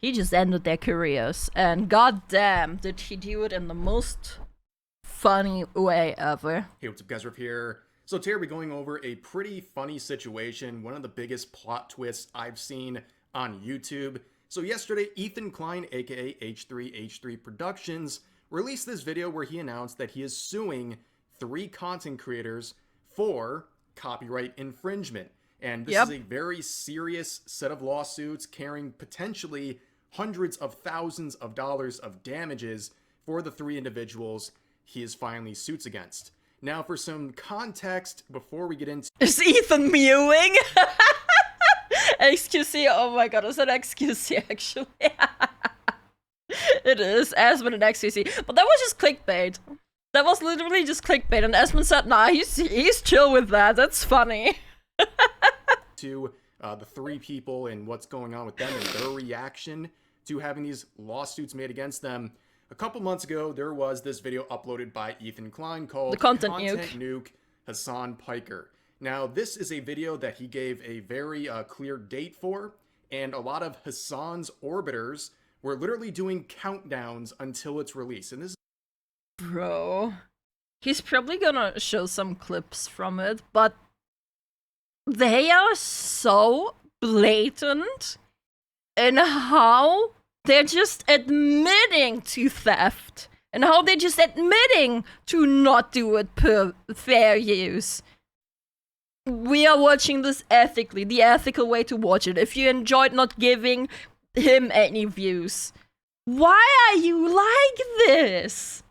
he just ended their careers, and goddamn, did he do it in the most funny way ever. Hey, what's up guys, Riff here. So today we're going over a pretty funny situation, one of the biggest plot twists I've seen on YouTube. So yesterday, Ethan Klein, aka H3h3Productions, released this video where he announced that he is suing 3 content creators for copyright infringement. And this is a very serious set of lawsuits carrying potentially hundreds of thousands of dollars of damages for the 3 individuals he is filing suits against. Now, for some context, before we get into— Is Ethan mewing? XQC, oh my god, is that XQC actually? It is, Asmund and XQC. But that was just clickbait. That was literally just clickbait, and Asmund said, nah, he's chill with that, that's funny. to the 3 people and what's going on with them and their reaction to having these lawsuits made against them. A couple months ago, there was this video uploaded by Ethan Klein called The Content Nuke Hasan Piker. Now, this is a video that he gave a very clear date for, and a lot of Hasan's orbiters were literally doing countdowns until its release. And this— Bro, he's probably gonna show some clips from it, but they are so blatant in how they're just admitting to theft and how they're just admitting to not do it per fair use. We are watching this ethically, the ethical way to watch it. If you enjoyed not giving him any views, why are you like this?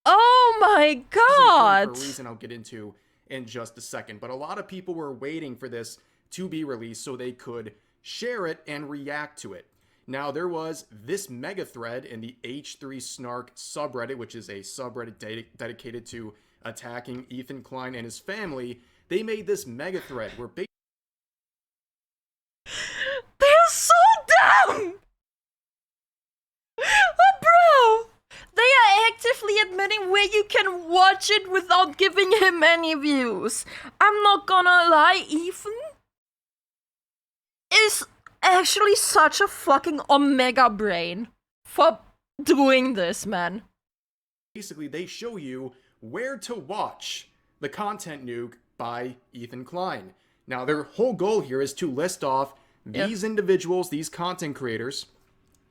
Oh my god! For a reason I'll get into in just a second, but a lot of people were waiting for this to be released so they could share it and react to it. Now, there was this mega thread in the H3 Snark subreddit, which is a subreddit dedicated to attacking Ethan Klein and his family. They made this mega thread where they're so dumb! Oh, bro! They are actively admitting where you can watch it without giving him any views. I'm not gonna lie, Ethan is actually such a fucking omega brain for doing this, man. Basically, they show you where to watch the Content Nuke by Ethan Klein. Now, their whole goal here is to list off these individuals, these content creators,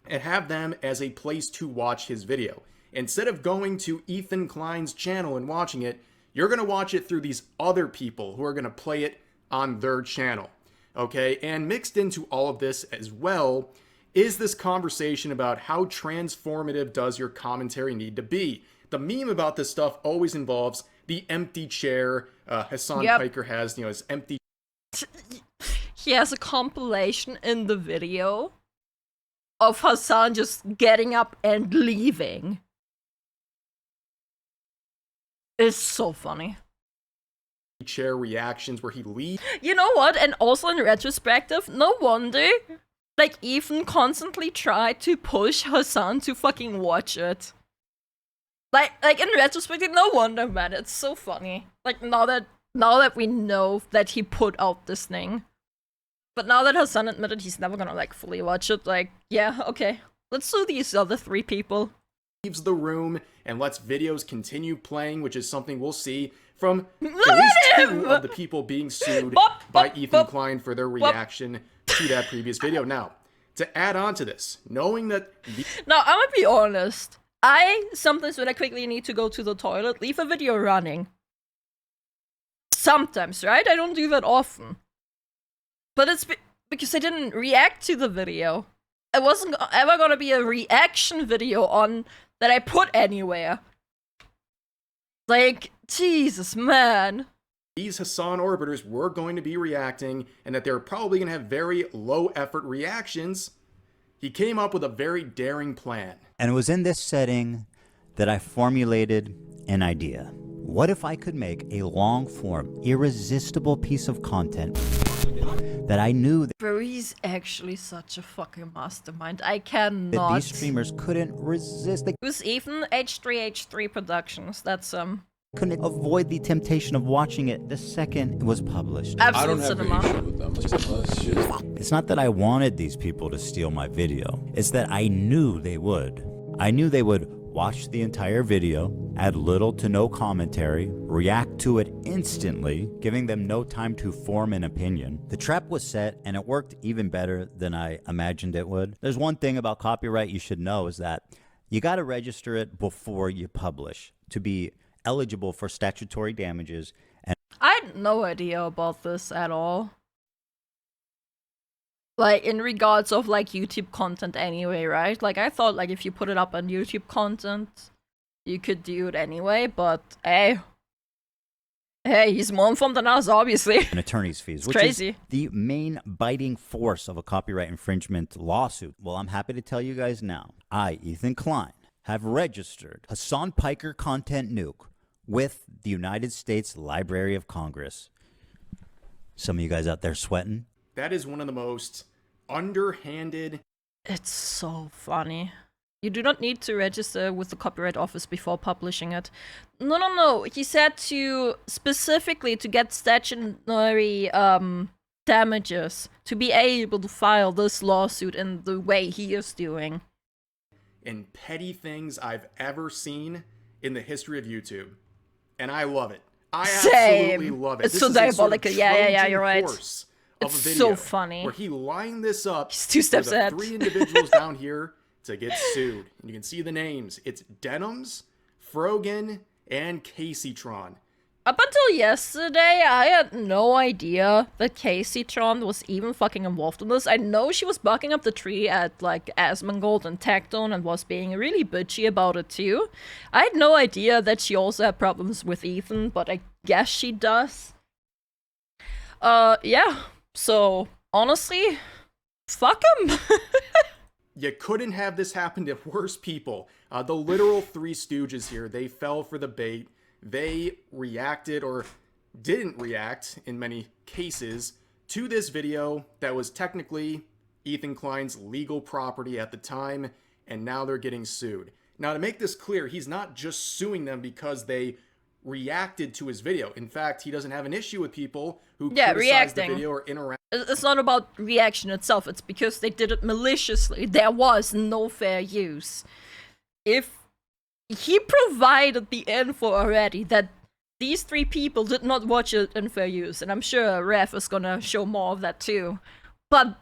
and have them as a place to watch his video. Instead of going to Ethan Klein's channel and watching it, you're going to watch it through these other people who are going to play it on their channel. Okay, and mixed into all of this as well is this conversation about how transformative does your commentary need to be. The meme about this stuff always involves the empty chair. Hasan Piker has, his empty— He has a compilation in the video of Hasan just getting up and leaving. It's so funny. Chair reactions where he leaves. You know what? And also in retrospective, no wonder like Ethan constantly tried to push Hasan to fucking watch it. Like in retrospective, no wonder, man. It's so funny. Like now that we know that he put out this thing. But now that Hasan admitted he's never gonna like fully watch it, like, yeah, okay. Let's do these other 3 people. Leaves the room and lets videos continue playing, which is something we'll see from at least 2 of the people being sued by Ethan Klein for their reaction to that previous video. Now, to add on to this, knowing that— Now, I'm gonna be honest. Sometimes when I quickly need to go to the toilet, leave a video running. Sometimes, right? I don't do that often. But it's because I didn't react to the video. It wasn't ever gonna be a reaction video on that I put anywhere. Like, Jesus, man. These Hasan orbiters were going to be reacting, and that they're probably going to have very low-effort reactions. He came up with a very daring plan. And it was in this setting that I formulated an idea. What if I could make a long-form, irresistible piece of content that I knew that— Bro, he's actually such a fucking mastermind. I cannot— that these streamers couldn't resist. Who's Ethan? H3h3Productions. That's couldn't avoid the temptation of watching it the second it was published. Absolute I don't have cinema. an issue with them. Let's just... It's not that I wanted these people to steal my video. It's that I knew they would. I knew they would watch the entire video, add little to no commentary, react to it instantly, giving them no time to form an opinion. The trap was set, and it worked even better than I imagined it would. There's one thing about copyright you should know is that you gotta register it before you publish to be eligible for statutory damages. And I had no idea about this at all. Like, in regards of, like, YouTube content anyway, right? Like, I thought, like, if you put it up on YouTube content, you could do it anyway, but, hey, he's more informed than us, obviously. and attorney's fees, It's which crazy. is the main biting force of a copyright infringement lawsuit. Well, I'm happy to tell you guys now, I, Ethan Klein, have registered Hasan Piker Content Nuke with the United States Library of Congress. Some of you guys out there sweating? That is one of the most underhanded. It's so funny. You do not need to register with the Copyright Office before publishing it. No. He said to specifically to get statutory damages to be able to file this lawsuit in the way he is doing. And petty things I've ever seen in the history of YouTube. And I love it. I absolutely love it. It's This so is a sort of diabolical. Yeah, Trojan you're right. horse of It's a video so funny. Where he lined this up He's 2 steps for the ahead. 3 individuals down here to get sued. And you can see the names. It's Denims, Frogan, and Kaceytron. Up until yesterday, I had no idea that Kaceytron was even fucking involved in this. I know she was barking up the tree at, like, Asmongold and Tactone and was being really bitchy about it too. I had no idea that she also had problems with Ethan, but I guess she does. Yeah. So, honestly, fuck him. You couldn't have this happen to worse people. The literal 3 stooges here, they fell for the bait. They reacted, or didn't react in many cases, to this video that was technically Ethan Klein's legal property at the time, and now they're getting sued. Now, to make this clear, he's not just suing them because they reacted to his video. In fact, he doesn't have an issue with people who criticize reacting. the video or interact. It's not about reaction itself, it's because they did it maliciously. There was no fair use. If he provided the info already that these 3 people did not watch it in fair use, and I'm sure Ref is gonna show more of that too. But,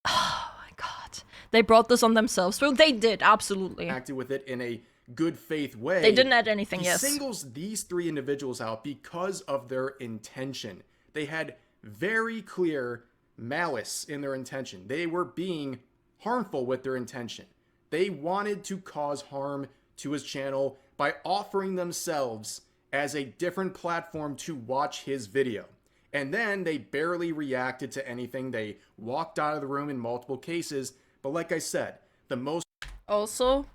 oh my god, they brought this on themselves. Well, they did, absolutely. Acted with it in a good faith way. They didn't add anything, he yes. singles these 3 individuals out because of their intention. They had very clear malice in their intention. They were being harmful with their intention. They wanted to cause harm to his channel by offering themselves as a different platform to watch his video. And then they barely reacted to anything. They walked out of the room in multiple cases. But like I said, the most... Also,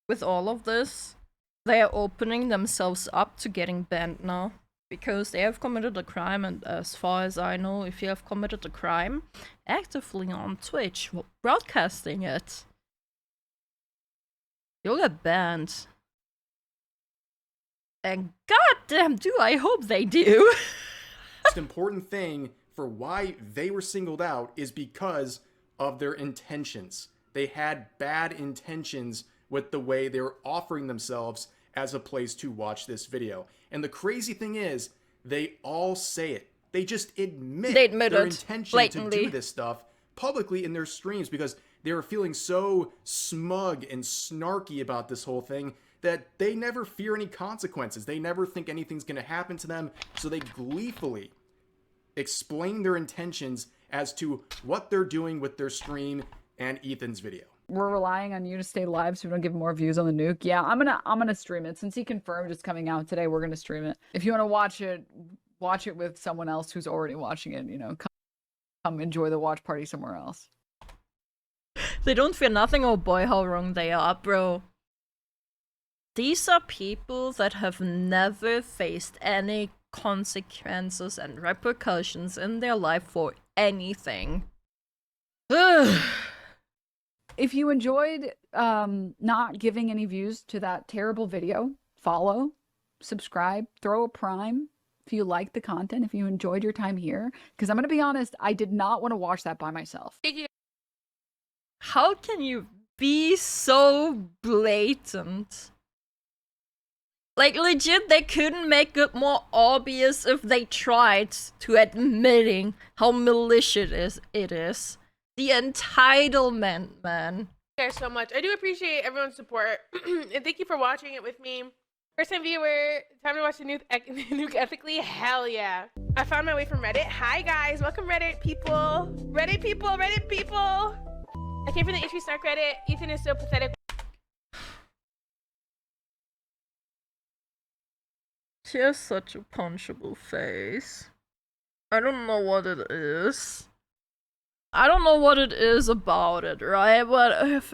with all of this, they are opening themselves up to getting banned now. Because they have committed a crime, and as far as I know, if you have committed a crime, actively on Twitch, broadcasting it, you'll get banned. And goddamn do I hope they do. most important thing for why they were singled out is because of their intentions. They had bad intentions with the way they were offering themselves as a place to watch this video. And the crazy thing is, they all say it. They just admit their intention blatantly to do this stuff publicly in their streams because they were feeling so smug and snarky about this whole thing that they never fear any consequences. They never think anything's going to happen to them, so they gleefully explain their intentions as to what they're doing with their stream and Ethan's video. We're relying on you to stay live so we don't give more views on the nuke. Yeah, I'm gonna stream it. Since he confirmed it's coming out today, we're gonna stream it. If you want to watch it with someone else who's already watching it, you know, come enjoy the watch party somewhere else. They don't fear nothing. Oh boy, how wrong they are, bro. These are people that have never faced any consequences and repercussions in their life for anything. Ugh. If you enjoyed not giving any views to that terrible video, follow, subscribe, throw a prime if you like the content, if you enjoyed your time here. Because I'm going to be honest, I did not want to watch that by myself. How can you be so blatant? Like, legit, they couldn't make it more obvious if they tried to admitting how malicious it is. The entitlement, man. Thank you guys so much. I do appreciate everyone's support. And thank you for watching it with me. First time viewer, time to watch the Nuke ethically? Hell yeah. I found my way from Reddit. Hi guys, welcome Reddit people. Reddit people, Reddit people. I came from the H3h3 Snark Reddit. Ethan is so pathetic. She has such a punchable face. I don't know what it is. I don't know what it is about it, right? But if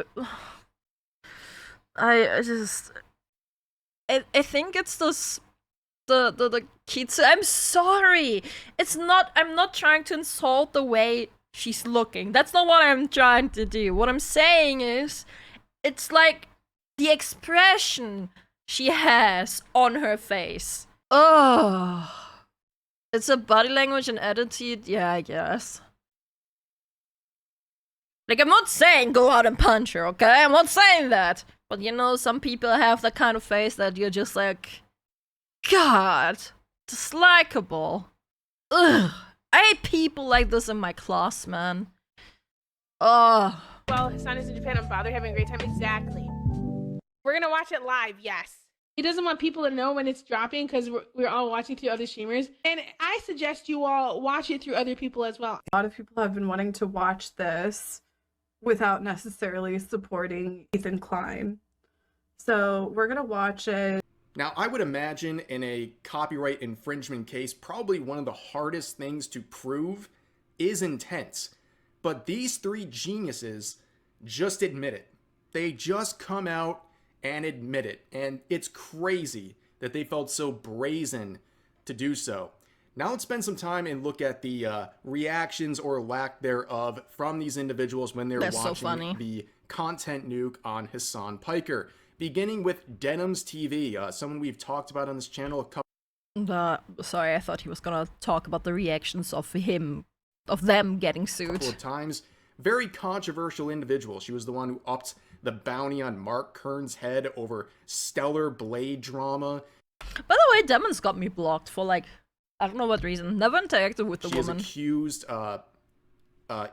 I think it's the Kitsu. I'm sorry. It's not. I'm not trying to insult the way she's looking. That's not what I'm trying to do. What I'm saying is, it's like the expression she has on her face. Oh, it's a body language and attitude. Yeah, I guess. Like, I'm not saying go out and punch her, okay? I'm not saying that. But you know, some people have that kind of face that you're just like, God, dislikable. Ugh. I hate people like this in my class, man. Oh. Well, Hasan is in Japan. I'm bothered having a great time. Exactly. We're gonna watch it live, yes. He doesn't want people to know when it's dropping because we're all watching through other streamers. And I suggest you all watch it through other people as well. A lot of people have been wanting to watch this without necessarily supporting Ethan Klein. So we're gonna watch it. Now, I would imagine in a copyright infringement case, probably one of the hardest things to prove is intent. But these three geniuses just admit it. They just come out and admit it. And it's crazy that they felt so brazen to do so. Now let's spend some time and look at the reactions or lack thereof from these individuals when they're watching the content nuke on Hasan Piker. Beginning with Denims TV, someone we've talked about on this channel a couple. Sorry, I thought he was gonna talk about the reactions of them getting sued. Couple of times. Very controversial individual. She was the one who upped the bounty on Mark Kern's head over stellar blade drama. By the way, Demons got me blocked for like, I don't know what reason. Never interacted with the woman. She has accused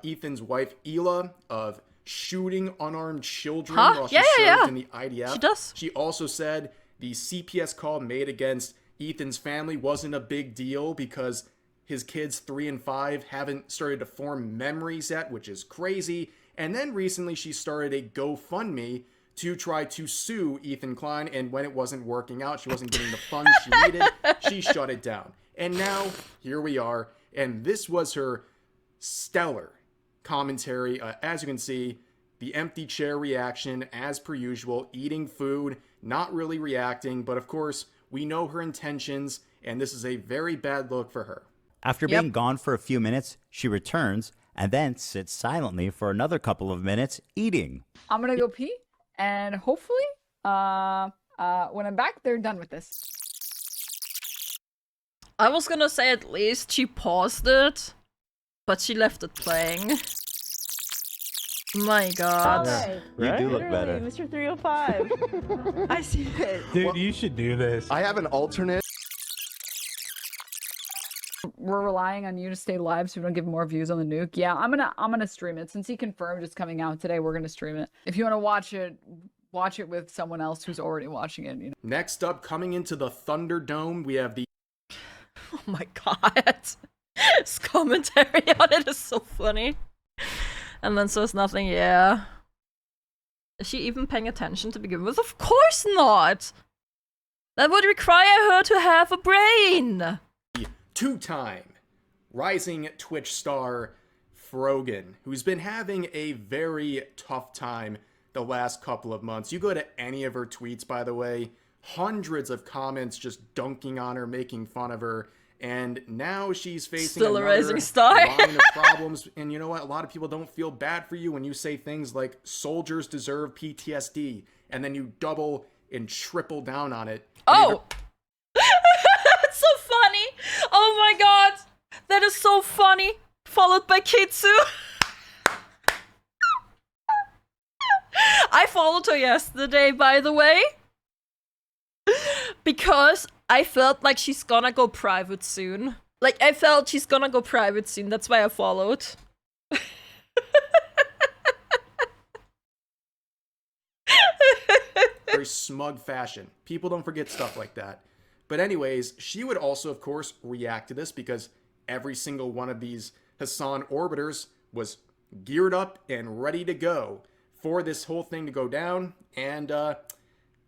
Ethan's wife, Ela, of shooting unarmed children while she served in the IDF. She does. She also said the CPS call made against Ethan's family wasn't a big deal because his kids 3 and 5 haven't started to form memories yet, which is crazy. And then recently she started a GoFundMe to try to sue Ethan Klein, and when it wasn't working out, she wasn't getting the funds she needed, she shut it down. And now, here we are, and this was her stellar commentary. As you can see, the empty chair reaction, as per usual, eating food, not really reacting, but of course, we know her intentions, and this is a very bad look for her. After being gone for a few minutes, she returns and then sits silently for another couple of minutes eating. I'm gonna go pee, and hopefully, when I'm back, they're done with this. I was gonna say at least she paused it, but she left it playing. My God. You do look better. Mr. 305. I see it. Dude, you should do this. I have an alternate. We're relying on you to stay live so we don't give more views on the nuke. Yeah, I'm gonna stream it. Since he confirmed it's coming out today, we're gonna stream it. If you want to watch it with someone else who's already watching it, you know. Next up, coming into the Thunderdome, we have the... Oh my God. His commentary on it is so funny. And then says nothing, yeah. Is she even paying attention to begin with? Of course not! That would require her to have a brain! Two-time rising Twitch star Frogan, who's been having a very tough time the last couple of months. You go to any of her tweets, by the way, hundreds of comments just dunking on her, making fun of her, and now she's facing still a rising star line of problems. And you know what? A lot of people don't feel bad for you when you say things like soldiers deserve PTSD, and then you double and triple down on it. Oh! That is so funny. Followed by Kitsu. I followed her yesterday, by the way. Because I felt like she's gonna go private soon. Like, I felt she's gonna go private soon. That's why I followed. Very smug fashion. People don't forget stuff like that. But anyways, she would also, of course, react to this because every single one of these Hasan orbiters was geared up and ready to go for this whole thing to go down. And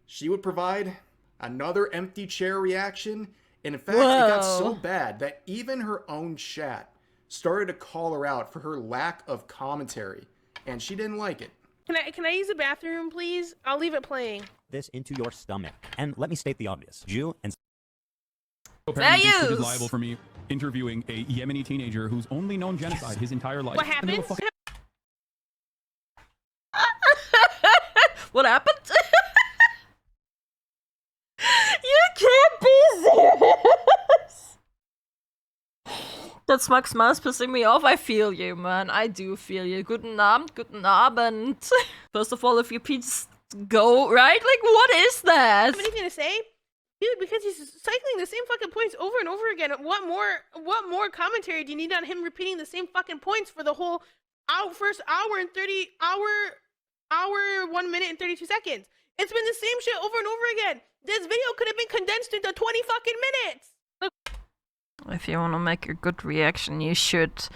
she would provide another empty chair reaction. And in fact, it got so bad that even her own chat started to call her out for her lack of commentary. And she didn't like it. Can I use the bathroom, please? I'll leave it playing. This into your stomach. And let me state the obvious. Jew and apparently is liable for me interviewing a Yemeni teenager who's only known genocide his entire life. What happened? What happened? You can't be serious! That smug smile's pissing me off. I feel you, man. I do feel you. Guten Abend, guten Abend. First of all, if you please go, right? Like, what is that? Have anything to say? Dude, because he's cycling the same fucking points over and over again. What more commentary do you need on him repeating the same fucking points for the whole first hour and 1 minute and 32 seconds? It's been the same shit over and over again. This video could have been condensed into 20 fucking minutes. Look. If you want to make a good reaction, you should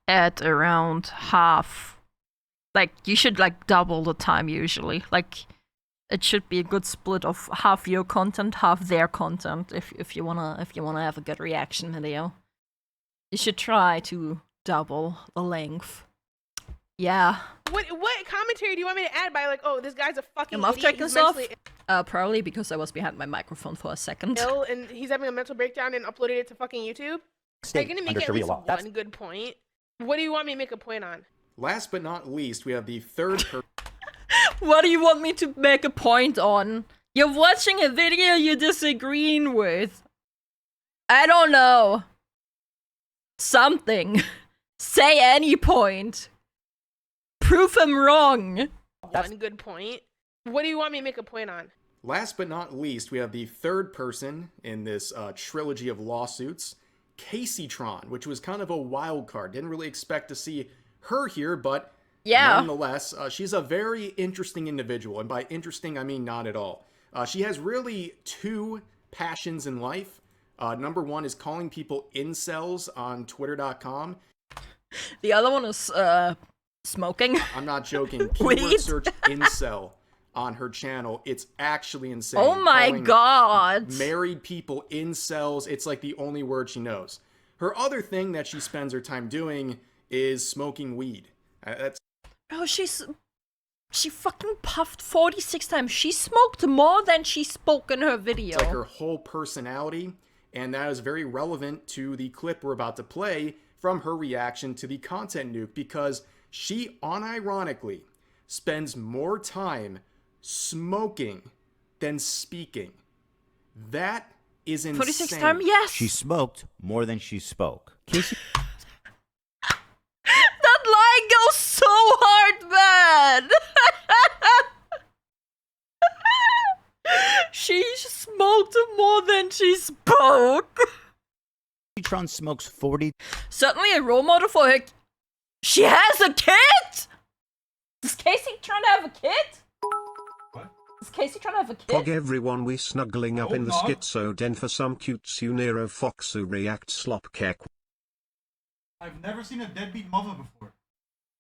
add around half. Like, you should like double the time usually. Like, it should be a good split of half your content, half their content. If you wanna have a good reaction video, you should try to double the length. Yeah. What commentary do you want me to add by like, oh, this guy's a fucking Am I idiot. checking this off? Probably because I was behind my microphone for a second. Ill and he's having a mental breakdown and uploaded it to fucking YouTube. Are you gonna make at least one good point? What do you want me to make a point on? Last but not least, we have the third person. What do you want me to make a point on? You're watching a video you're disagreeing with. I don't know. Something. Say any point. Prove him wrong. One good point. What do you want me to make a point on? Last but not least, we have the third person in this trilogy of lawsuits, Kaceytron, which was kind of a wild card. Didn't really expect to see her here, but yeah, nonetheless, she's a very interesting individual. And by interesting, I mean not at all. She has really two passions in life. Number one is calling people incels on twitter.com. The other one is smoking. I'm not joking. Keyword search incel on her channel. It's actually insane. Oh my god. Married people incels. It's like the only word she knows. Her other thing that she spends her time doing is smoking weed. Oh, she fucking puffed 46 times. She smoked more than she spoke in her video. It's like her whole personality, and that is very relevant to the clip we're about to play from her reaction to the content nuke, because she unironically spends more time smoking than speaking. That is insane. 46 times, yes. She smoked more than she spoke. That line goes so hard, man. She smoked more than she spoke. Kaceytron smokes 40. Certainly a role model for her. She has a kid? Does Kaceytron have a kid? What? Is Kaceytron have a kid? Pog everyone, we snuggling up in the schizo den for some Kitsunero foxu react slop kek. I've never seen a deadbeat mother before.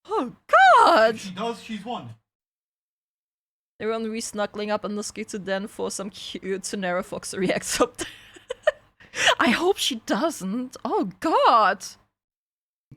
Oh god! If she does, she's one. Everyone re-snuggling up in the schizo den for some Kitsunero fox reacts up. I hope she doesn't. Oh god!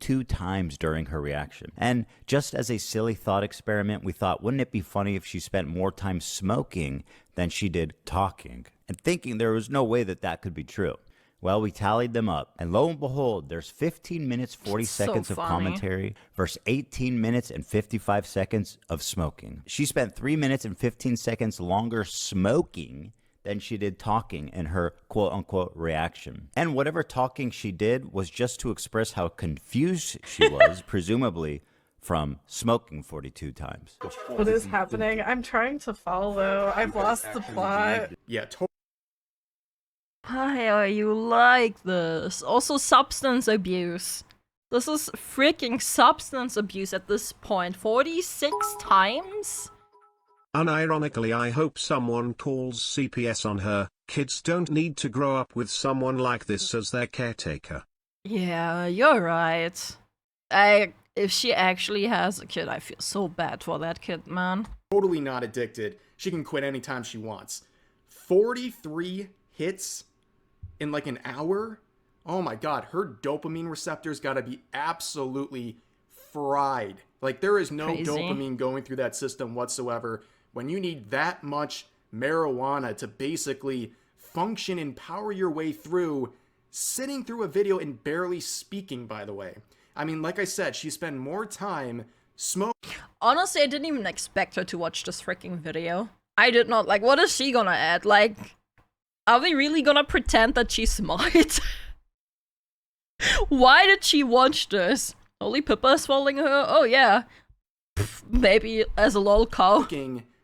2 times during her reaction. And just as a silly thought experiment, we thought, wouldn't it be funny if she spent more time smoking than she did talking? And thinking there was no way that that could be true. Well, we tallied them up, and lo and behold, there's 15 minutes 40 seconds of commentary versus 18 minutes and 55 seconds of smoking. She spent 3 minutes and 15 seconds longer smoking than she did talking in her quote-unquote reaction. And whatever talking she did was just to express how confused she was, presumably from smoking 42 times. What is happening? I'm trying to follow. I've lost the plot. Yeah, totally. Why are you like this? Also, substance abuse. This is freaking substance abuse at this point. 46 times? Unironically, I hope someone calls CPS on her. Kids don't need to grow up with someone like this as their caretaker. Yeah, you're right. If she actually has a kid, I feel so bad for that kid, man. Totally not addicted. She can quit anytime she wants. 43 hits in like an hour? Oh my god, her dopamine receptors gotta be absolutely fried. Like, there is no dopamine going through that system whatsoever when you need that much marijuana to basically function and power your way through sitting through a video and barely speaking, by the way. I mean, like I said, she spent more time smoking. Honestly, I didn't even expect her to watch this freaking video. I did not. Like, what is she gonna add? Like, are we really gonna pretend that she's smart? Why did she watch this? Only Pippa is following her? Oh yeah. Pff, maybe as a lol cow.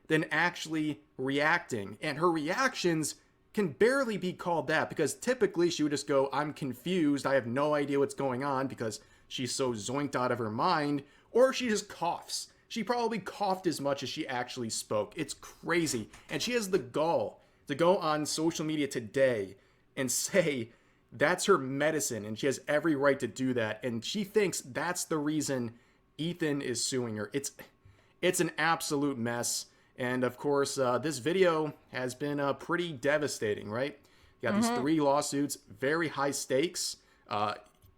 Than actually reacting. And her reactions can barely be called that, because typically she would just go, I'm confused, I have no idea what's going on, because she's so zoinked out of her mind, or she just coughs. She probably coughed as much as she actually spoke. It's crazy. And she has the gall to go on social media today and say that's her medicine, and she has every right to do that, and she thinks that's the reason Ethan is suing her. It's an absolute mess. And of course, this video has been pretty devastating, right? You got these 3 lawsuits, very high stakes.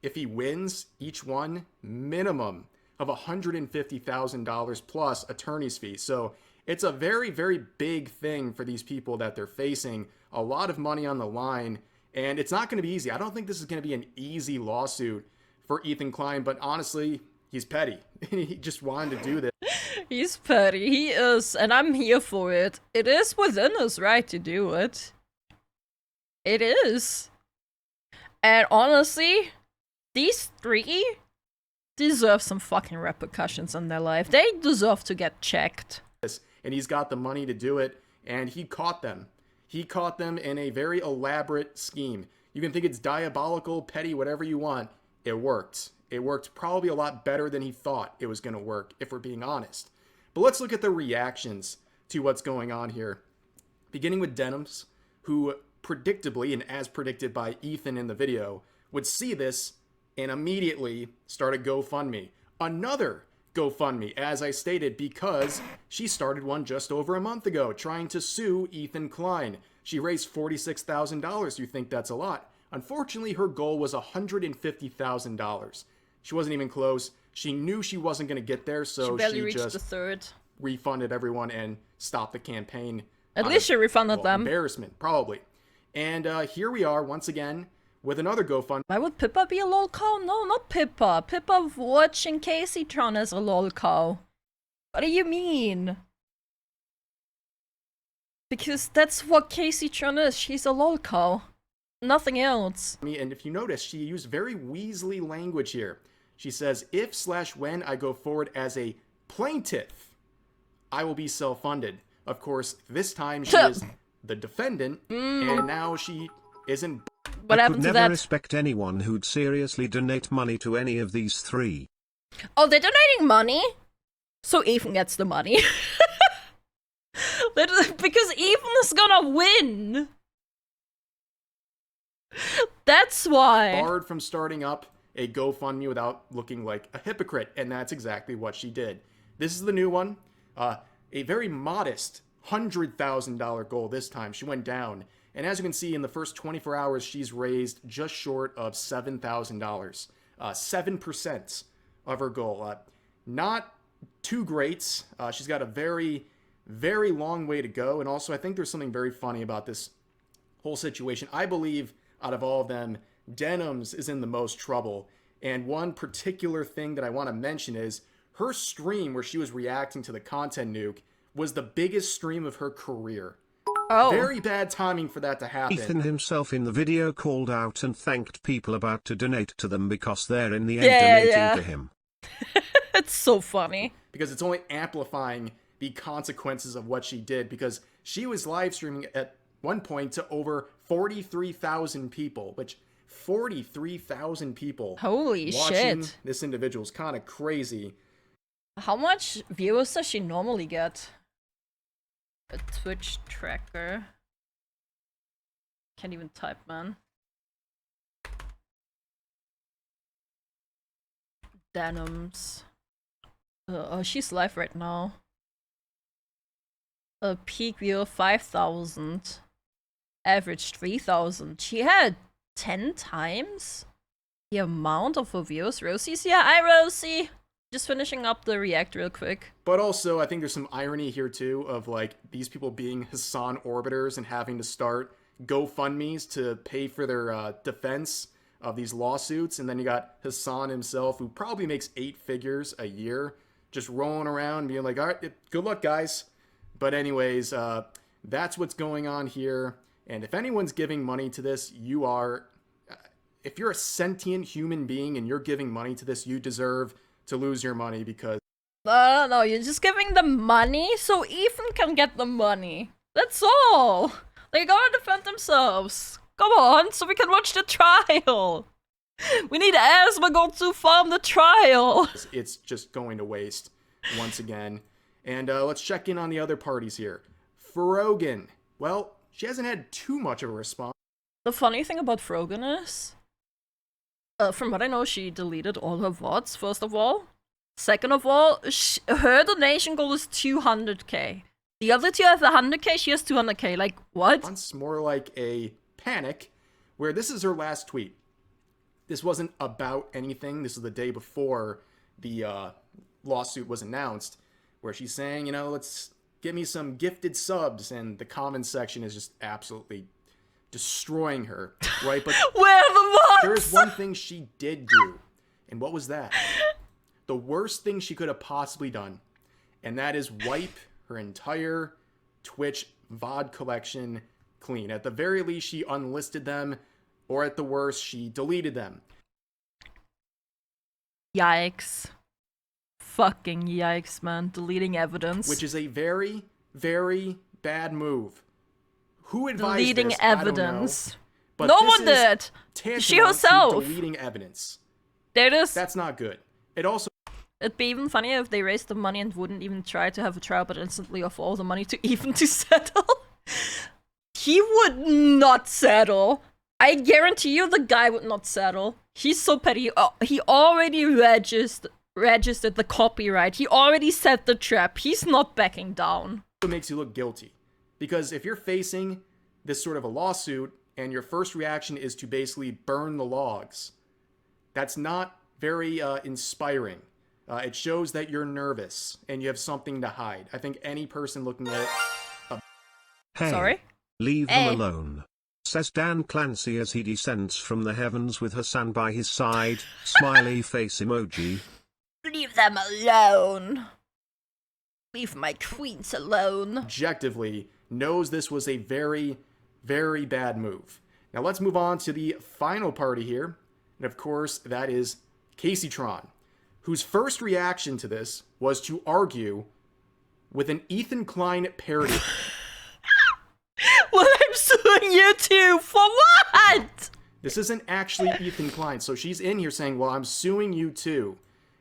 If he wins, each one minimum of $150,000 plus attorney's fees. So it's a very, very big thing for these people that they're facing. A lot of money on the line, and it's not going to be easy. I don't think this is going to be an easy lawsuit for Ethan Klein, but honestly, he's petty. He just wanted to do this. He's petty, he is, and I'm here for it. It is within his right to do it. It is. And honestly, these 3 deserve some fucking repercussions in their life. They deserve to get checked. And he's got the money to do it, and he caught them. He caught them in a very elaborate scheme. You can think it's diabolical, petty, whatever you want. It worked. It worked probably a lot better than he thought it was going to work, if we're being honest. But let's look at the reactions to what's going on here. Beginning with Denims, who predictably, and as predicted by Ethan in the video, would see this and immediately start a GoFundMe. Another GoFundMe, as I stated, because she started one just over a month ago, trying to sue Ethan Klein. She raised $46,000. You think that's a lot? Unfortunately, her goal was $150,000. She wasn't even close. She knew she wasn't going to get there, so she just refunded everyone and stopped the campaign. At least she refunded them. Embarrassment, probably. And here we are once again with another GoFundMe. Why would Pippa be a lol cow? No, not Pippa. Pippa watching Kaceytron as a lol cow. What do you mean? Because that's what Kaceytron is. She's a lol cow. Nothing else. And if you notice, she used very Weasley language here. She says, if/when I go forward as a plaintiff, I will be self-funded. Of course, this time she is the defendant, and now she isn't. What happened to that? I could never respect anyone who'd seriously donate money to any of these 3. Oh, they're donating money? So Ethan gets the money. Because Ethan is gonna win. That's why. Barred from starting up a GoFundMe without looking like a hypocrite, and that's exactly what she did. This is the new one. A very modest $100,000 goal this time. She went down, and as you can see, in the first 24 hours, she's raised just short of $7,000. 7% of her goal. Not too great. She's got a very, very long way to go, and also I think there's something very funny about this whole situation. I believe out of all of them, Denims is in the most trouble. And one particular thing that I want to mention is her stream where she was reacting to the content nuke was the biggest stream of her career. Oh. Very bad timing for that to happen. Ethan himself in the video called out and thanked people about to donate to them because they're in the end Yeah, donating yeah. to him. It's so funny. Because it's only amplifying the consequences of what she did, because she was live streaming at one point to over 43,000 people, which 43,000 people Holy watching shit. this individual is kind of crazy. How much viewers does she normally get? A Twitch tracker. Can't even type, man. Denims. Oh, she's live right now. A peak view 5,000. Average 3,000. She had 10 times the amount of her views. Rosie's here. Hi, Rosie. Just finishing up the react real quick. But also, I think there's some irony here too of like these people being Hasan orbiters and having to start GoFundMes to pay for their defense of these lawsuits. And then you got Hasan himself, who probably makes 8 figures a year, just rolling around being like, all right, good luck, guys. But anyways, that's what's going on here. And if anyone's giving money to this, you are, if you're a sentient human being and you're giving money to this, you deserve to lose your money, because No, you're just giving them money so Ethan can get the money. That's all. They gotta defend themselves. Come on, so we can watch the trial. We need Asmongold to farm the trial. it's just going to waste once again. And let's check in on the other parties here. Frogan. Well, she hasn't had too much of a response. The funny thing about Frogan is, from what I know, she deleted all her VODs, first of all. Second of all, her donation goal is 200k. The other two have 100k, she has 200k. Like, what? It's more like a panic, where this is her last tweet. This wasn't about anything. This is the day before the lawsuit was announced, where she's saying, you know, let's get me some gifted subs, and the comments section is just absolutely destroying her, right? But where are the VODs? There's one thing she did do, and what was that? The worst thing she could have possibly done, and that is wipe her entire Twitch VOD collection clean. At the very least, she unlisted them, or at the worst, she deleted them. Yikes. Fucking yikes, man. Deleting evidence. Which is a very, very bad move. Who advised deleting this? evidence. I don't know. But no this one did. She tantamount to herself. deleting evidence. There it is. That's not good. It also. It'd be even funnier if they raised the money and wouldn't even try to have a trial, but instantly offer all the money to Ethan to settle. He would not settle. I guarantee you the guy would not settle. He's so petty. He already registered the copyright. He already set the trap. He's not backing down. It makes you look guilty. Because if you're facing this sort of a lawsuit and your first reaction is to basically burn the logs, that's not very inspiring. It shows that you're nervous and you have something to hide. I think any person looking at it... Hey, Sorry? Leave them alone, says Dan Clancy as he descends from the heavens with Hasan by his side, smiley face emoji. Leave them alone. Leave my queens alone. Objectively knows this was a very, very bad move. Now let's move on to the final party here. And of course, that is Kaceytron, whose first reaction to this was to argue with an Ethan Klein parody. Well, I'm suing you too. For what? This isn't actually Ethan Klein, so she's in here saying, well, I'm suing you too.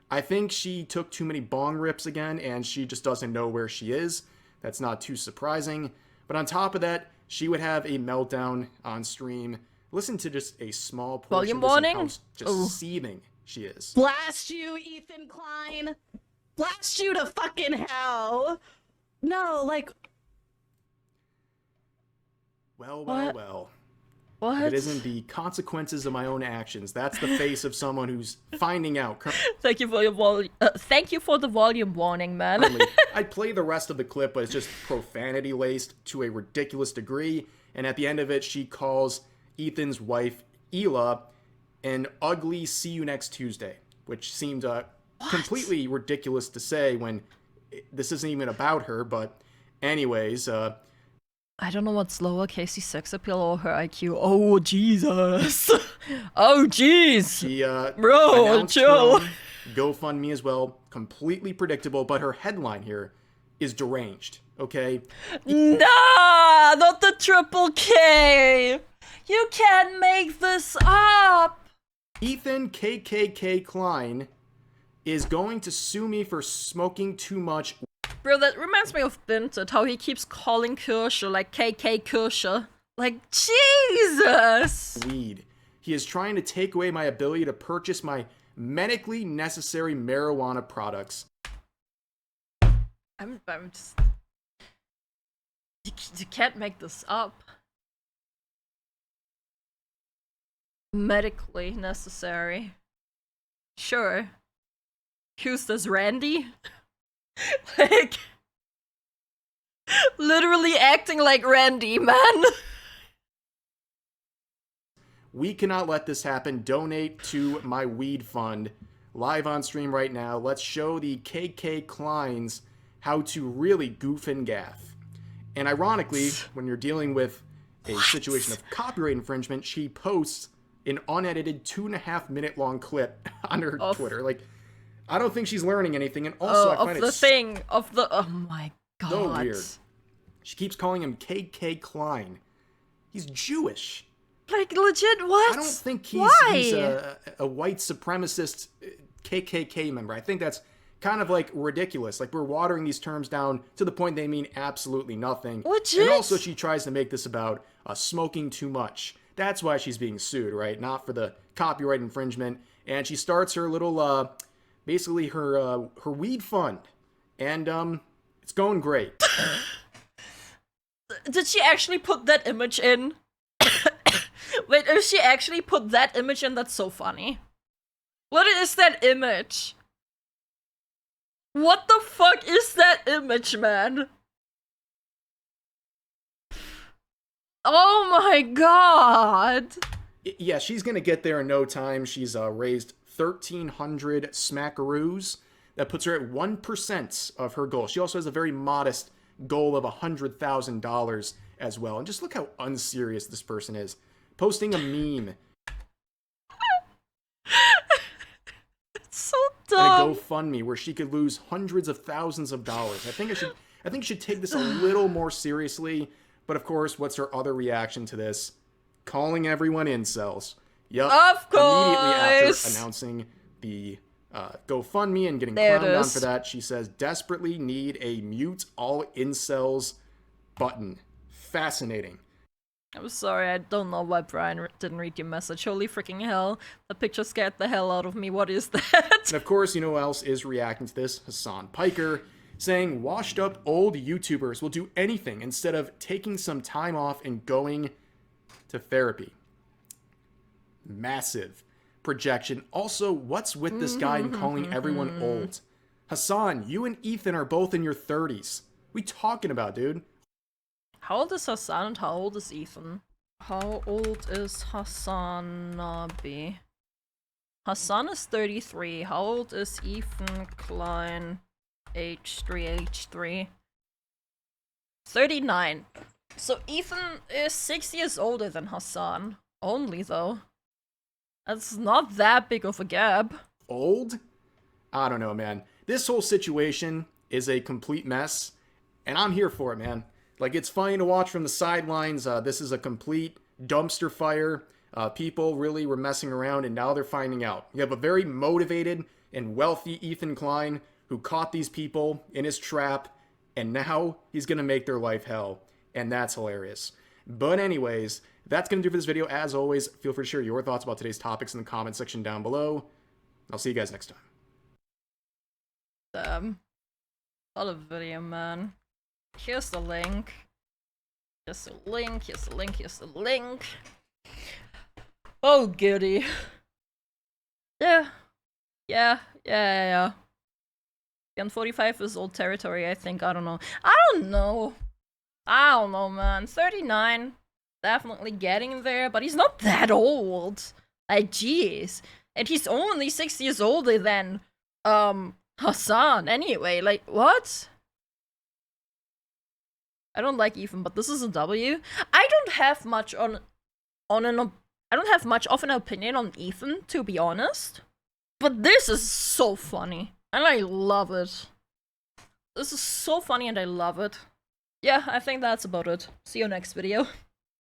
I think she took too many bong rips again, and she just doesn't know where she is. That's not too surprising. But on top of that, she would have a meltdown on stream. Listen to just a small portion Volume of this and warning? how just seething she is. Blast you, Ethan Klein. Blast you to fucking hell. No, like... Well. What? If it isn't the consequences of my own actions. That's the face of someone who's finding out. Thank you for your thank you for the volume warning, man. I'd play the rest of the clip, but it's just profanity laced to a ridiculous degree. And at the end of it, she calls Ethan's wife, Ela, an ugly see you next Tuesday, which seemed completely ridiculous to say when this isn't even about her. But anyways, I don't know what's lower, Casey's sex appeal or her IQ. Oh, Jesus. Oh, jeez. She, Bro, announced her chill. own GoFundMe as well. Completely predictable, but her headline here is deranged, okay? Nah, not the triple K. You can't make this up. Ethan KKK Klein is going to sue me for smoking too much. Bro, that reminds me of Binted, how he keeps calling Kirsche like KK Kirsche. Like, Jesus! Weed. He is trying to take away my ability to purchase my medically necessary marijuana products. I'm just... You can't make this up. Medically necessary. Sure. Who's this, Randy? Like... Literally acting like Randy, man. We cannot let this happen. Donate to my weed fund. Live on stream right now. Let's show the KK Kleins how to really goof and gaff. And ironically, when you're dealing with a situation of copyright infringement, she posts an unedited 2.5-minute long clip on her Twitter. Like, I don't think she's learning anything. And also, I find it oh my god. so weird. She keeps calling him KK Klein. He's Jewish. Like, legit, what? I don't think he's a white supremacist KKK member. I think that's kind of, like, ridiculous. Like, we're watering these terms down to the point they mean absolutely nothing. Legit? And also, she tries to make this about smoking too much. That's why she's being sued, right? Not for the copyright infringement. And she starts her little, basically her weed fund. And, it's going great. Did she actually put that image in? Wait, if she actually put that image in, that's so funny. What is that image? What the fuck is that image, man? Oh my god! Yeah, she's gonna get there in no time. She's raised 1,300 smackaroos. That puts her at 1% of her goal. She also has a very modest goal of $100,000 as well. And just look how unserious this person is. Posting a meme. It's so dumb. At a GoFundMe where she could lose hundreds of thousands of dollars. I think you should take this a little more seriously. But of course, what's her other reaction to this? Calling everyone incels. Yup. Of course. Immediately after announcing the GoFundMe and getting clowned on for that, she says, desperately need a mute all incels button. Fascinating. I'm sorry, I don't know why Brian didn't read your message. Holy freaking hell. The picture scared the hell out of me. What is that? And of course, you know who else is reacting to this? Hasan Piker, saying washed up old YouTubers will do anything instead of taking some time off and going to therapy. Massive projection. Also, what's with this guy and calling everyone old? Hasan, you and Ethan are both in your 30s. What are we talking about, dude? How old is Hasan and how old is Ethan? How old is Hasan Nabi? Hasan is 33. How old is Ethan Klein H3h3? 39. So Ethan is 6 years older than Hasan. Only, though. That's not that big of a gap. Old? I don't know, man. This whole situation is a complete mess, and I'm here for it, man. Like, it's funny to watch from the sidelines. This is a complete dumpster fire. People really were messing around, and now they're finding out. You have a very motivated and wealthy Ethan Klein who caught these people in his trap, and now he's going to make their life hell. And that's hilarious. But anyways, that's going to do for this video. As always, feel free to share your thoughts about today's topics in the comment section down below. I'll see you guys next time. Damn. What a video, man. Here's the link. Here's the link, here's the link, here's the link. Oh, goody. Yeah. And 45 is old territory, I think. I don't know. I don't know, man. 39. Definitely getting there, but he's not that old. Like, jeez. And he's only 6 years older than, Hasan, anyway. Like, what? I don't like Ethan, but this is a W. I don't have much I don't have much of an opinion on Ethan, to be honest. But this is so funny, and I love it. This is so funny and I love it. Yeah, I think that's about it. See you next video.